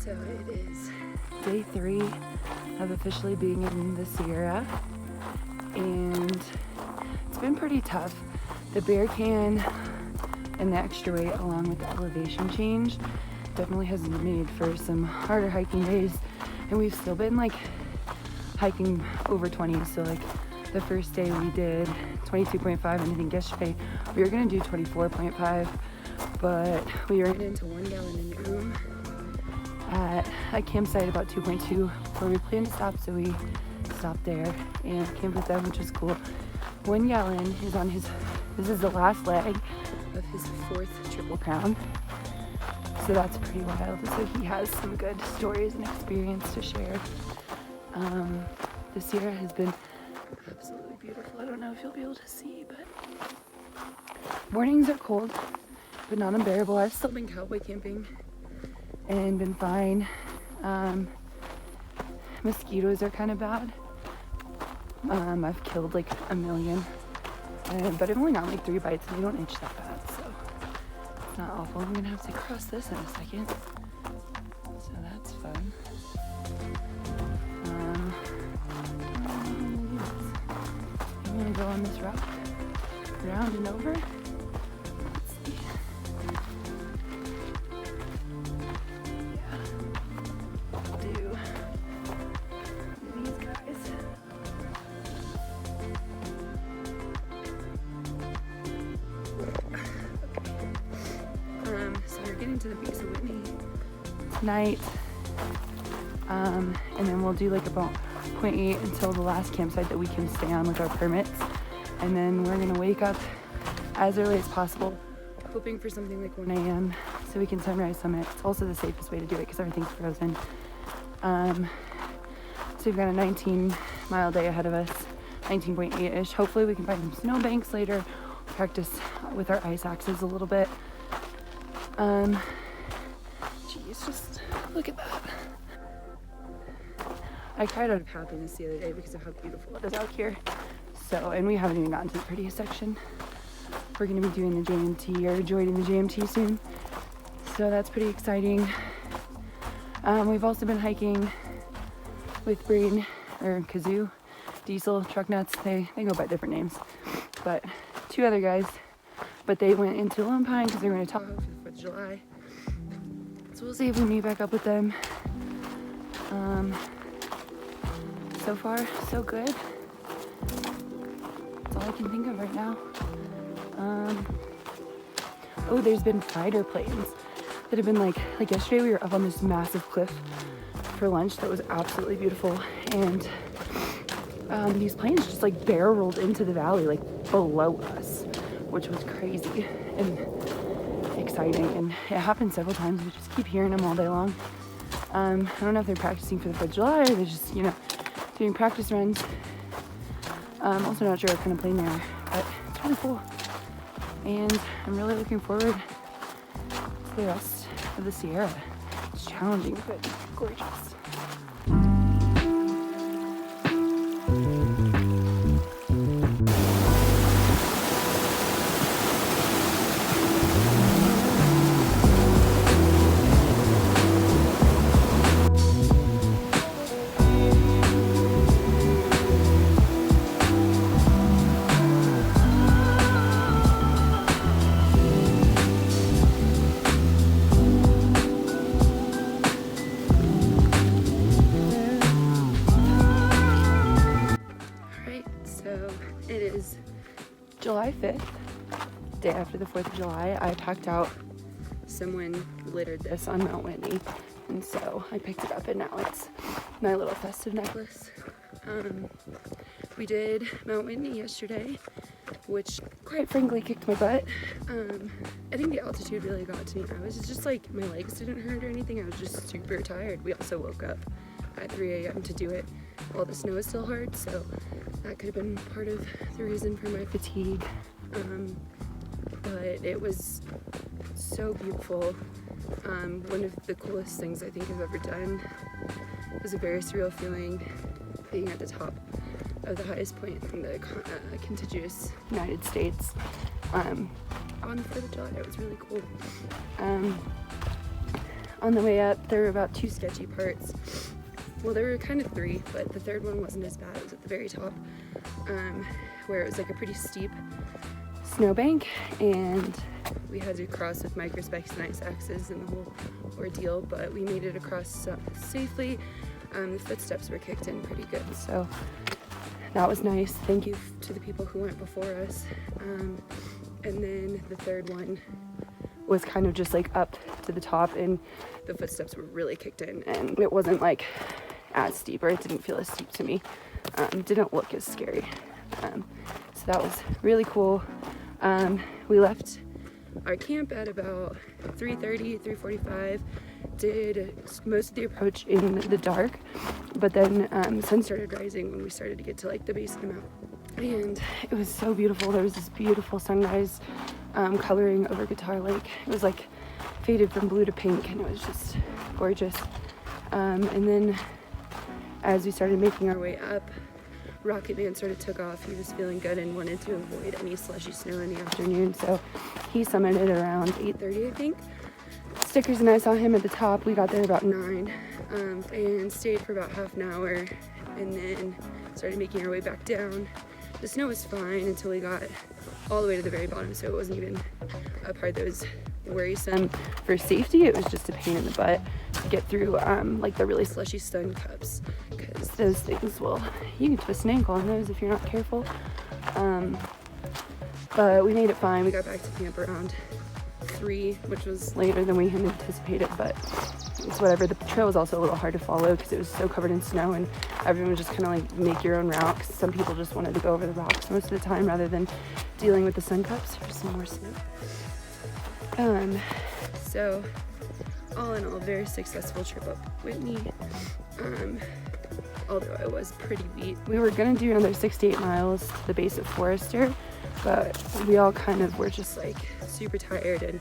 So it is day 3 of officially being in the Sierra, and it's been pretty tough. The bear can and the extra weight along with the elevation change definitely has made for some harder hiking days, and we've still been like hiking over 20. So like the first day we did 22.5, and I think yesterday we were gonna do 24.5, but we ran into 1 gallon in the room at a campsite about 2.2 where we planned to stop, so we stopped there and camped with them, which was cool. 1 gallon is on his, this is the last leg of his 4th Triple Crown, so that's pretty wild. So he has some good stories and experience to share. The Sierra has been absolutely beautiful. I don't know if you'll be able to see, but mornings are cold but not unbearable. I've still been cowboy camping and been fine. Mosquitoes are kind of bad. I've killed like a million, but I've only got like 3 bites and they don't itch that bad, so it's not awful. I'm gonna have to cross this in a second, so that's fun. I'm gonna go on this rock, round and over. To the mt.whitney tonight, and then we'll do like about 0.8 until the last campsite that we can stay on with our permits, and then we're gonna wake up as early as possible, hoping for something like 1 a.m. so we can sunrise summit. It's also the safest way to do it because everything's frozen. So we've got a 19-mile day ahead of us, 19.8-ish. Hopefully we can find some snowbanks later, practice with our ice axes a little bit. Geez, just look at that. I cried out of happiness the other day because of how beautiful it is out here. So, and we haven't even gotten to the prettiest section. We're going to be doing the JMT, or joining the JMT soon. So that's pretty exciting. We've also been hiking with Brain, or Kazoo, Diesel, Truck Nuts. They go by different names. But 2 other guys. But they went into Lone Pine because they were going to Tahoe for the 4th of July. So we'll see if we meet back up with them. So far, so good. That's all I can think of right now. Oh, there's been fighter planes that have been like yesterday we were up on this massive cliff for lunch that was absolutely beautiful. And these planes just like barreled into the valley like below us, which was crazy and exciting, and it happened several times. We just keep hearing them all day long. I don't know if they're practicing for the 4th of July or they're just, doing practice runs. I'm also not sure what kind of plane they are, but it's really cool. And I'm really looking forward to the rest of the Sierra. It's challenging, but gorgeous. It is July 5th, day after the 4th of July. I packed out, someone littered this on Mount Whitney, and so I picked it up, and now it's my little festive necklace. We did Mount Whitney yesterday, which quite frankly kicked my butt. I think the altitude really got to me. I was just like, my legs didn't hurt or anything. I was just super tired. We also woke up at 3 a.m. to do it while the snow is still hard, so that could have been part of the reason for my fatigue. But it was so beautiful. One of the coolest things I think I've ever done. It was a very surreal feeling being at the top of the highest point in the contiguous United States on the 4th of July. It was really cool. on the way up. There were about 2 sketchy parts. Well, there were kind of 3, but the third one wasn't as bad. It was at the very top, where it was like a pretty steep snowbank, and we had to cross with microspecs and ice axes and the whole ordeal, but we made it across safely. The footsteps were kicked in pretty good, so that was nice. Thank you to the people who went before us. And then the third one was kind of just like up to the top, and the footsteps were really kicked in, and it wasn't like as steep, or it didn't feel as steep to me. Didn't look as scary. So that was really cool. We left our camp at about 3:30, 3:45. Did most of the approach in the dark, but then the sun started rising when we started to get to like the base of the mountain, and it was so beautiful. There was this beautiful sunrise coloring over Guitar Lake. It was like faded from blue to pink, and it was just gorgeous. And then as we started making our way up, Rocket Man sort of took off. He was feeling good and wanted to avoid any slushy snow in the afternoon, so he summited around 8:30, I think. Stickers and I saw him at the top. We got there about 9, and stayed for about half an hour, and then started making our way back down. The snow was fine until we got all the way to the very bottom, so it wasn't even a part that was worrisome. For safety, it was just a pain in the butt to get through like the really slushy stone cups, because those things you can twist an ankle on those if you're not careful. But we made it fine. We got back to camp around 3, which was later than we had anticipated, but it's whatever. The trail was also a little hard to follow because it was so covered in snow, and everyone was just kind of like make your own route, 'cause some people just wanted to go over the rocks most of the time rather than dealing with the sun cups for some more snow. So all in all, very successful trip up Whitney. Although I was pretty beat. We were gonna do another 6 to 8 miles to the base of Forrester, but we all kind of were just like super tired and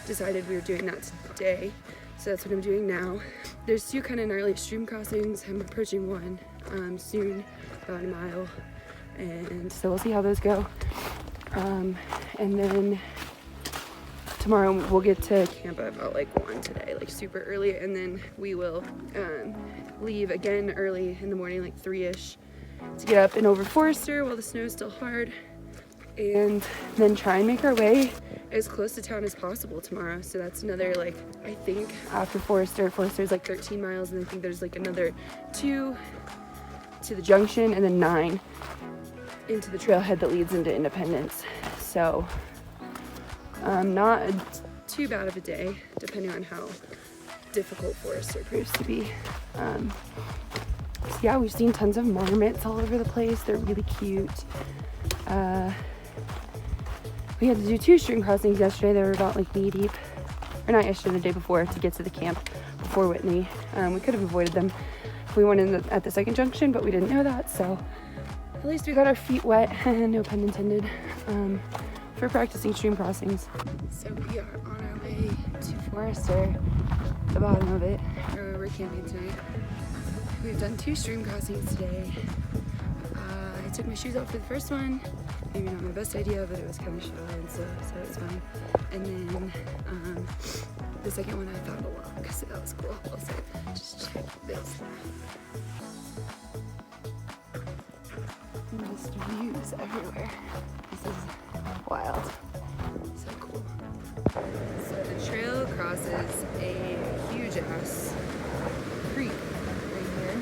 decided we were doing that today. So that's what I'm doing now. There's 2 kind of gnarly stream crossings. I'm approaching one soon, about a mile, and so we'll see how those go. And then tomorrow we'll get to camp at about like 1 today, like super early, and then we will leave again early in the morning, like 3-ish, to get up and over Forrester while the snow is still hard, and then try and make our way as close to town as possible tomorrow. So that's another, like, I think after Forrester's like 13 miles, and I think there's like another 2 to the junction, and then 9 into the trailhead that leads into Independence. So not too bad of a day, depending on how difficult Forrester proves to be. So yeah, we've seen tons of marmots all over the place. They're really cute. We had to do 2 stream crossings yesterday. They were about like knee deep, or not yesterday, the day before, to get to the camp before Whitney. We could have avoided them if we went in at the second junction, but we didn't know that, so at least we got our feet wet, no pun intended, for practicing stream crossings. So we are on our way to Forrester, the bottom of it, where we're camping tonight. We've done 2 stream crossings today. I took my shoes out for the first one. Maybe not my best idea, but it was kind of shallow, and so it was fun. And then the second one I thought a lot, so that was cool. Also, just check this. And just views everywhere. This is wild. So cool. So the trail crosses a huge ass creek right here.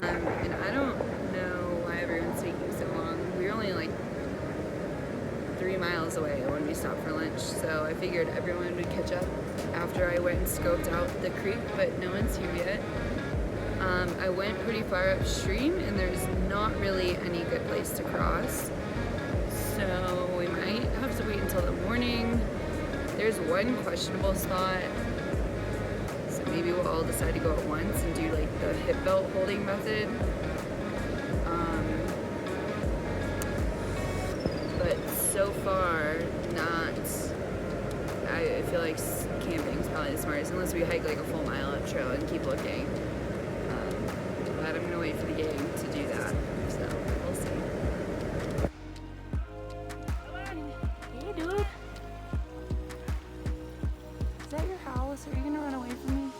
And I don't know why everyone's taking so long. We were only like 3 miles away when we stopped for lunch, so I figured everyone would catch up after I went and scoped out the creek, but no one's here yet. I went pretty far upstream, and there's not really any good place to cross, so we might have to wait until the morning. There's one questionable spot, so maybe we'll all decide to go at once and do like the hip belt holding method. But so far, not. I feel like camping's probably the smartest, unless we hike like a full mile up trail and keep looking. But I'm gonna wait for the gang to do that, so we'll see. Hey, dude. Alice, are you gonna run away from me?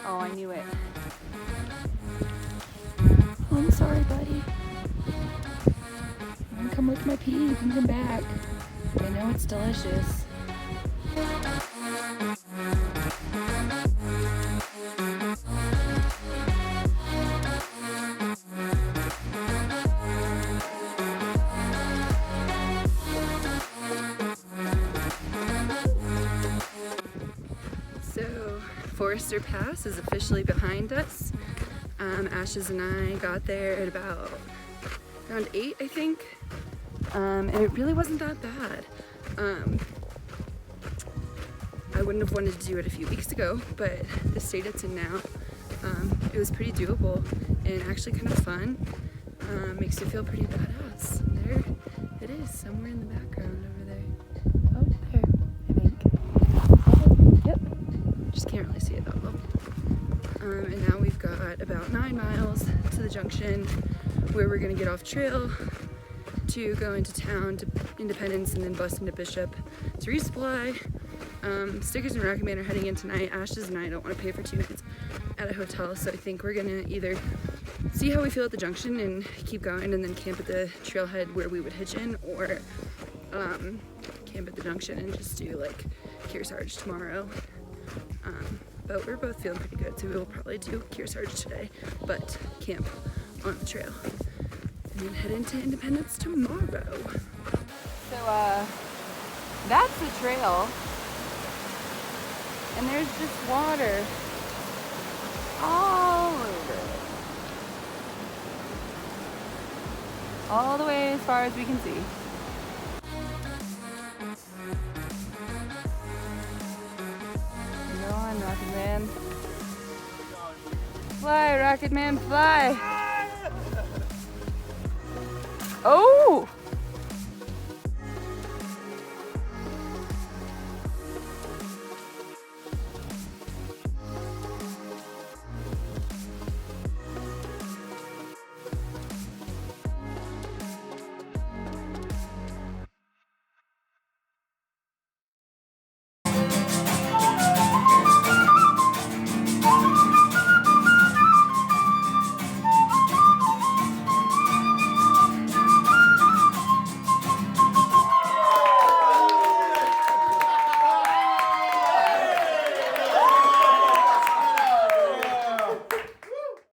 Oh, I knew it. Oh, I'm sorry, buddy. You can come lick my pee. You can come back. I know it's delicious. So, Forrester Pass is officially behind us. Ashes and I got there at about around 8, I think, and it really wasn't that bad. I wouldn't have wanted to do it a few weeks ago, but the state it's in now, it was pretty doable and actually kind of fun. Makes you feel pretty badass. There it is, somewhere in the background over there. Oh, there, I think. Oh, yep, just can't really see it that well. And now we've got about 9 miles to the junction where we're gonna get off trail to go into town to Independence and then bus into Bishop to resupply. Stickers and Rocket Man are heading in tonight. Ashes and I don't want to pay for 2 nights at a hotel, so I think we're gonna either see how we feel at the junction and keep going and then camp at the trailhead where we would hitch in, or camp at the junction and just do like Kearsarge tomorrow. But we're both feeling pretty good, so we will probably do Kearsarge today, but camp on the trail and then head into Independence tomorrow. So that's the trail, and there's just water all over it, all the way as far as we can see. Go on, Rocket Man. Fly, Rocket Man, fly!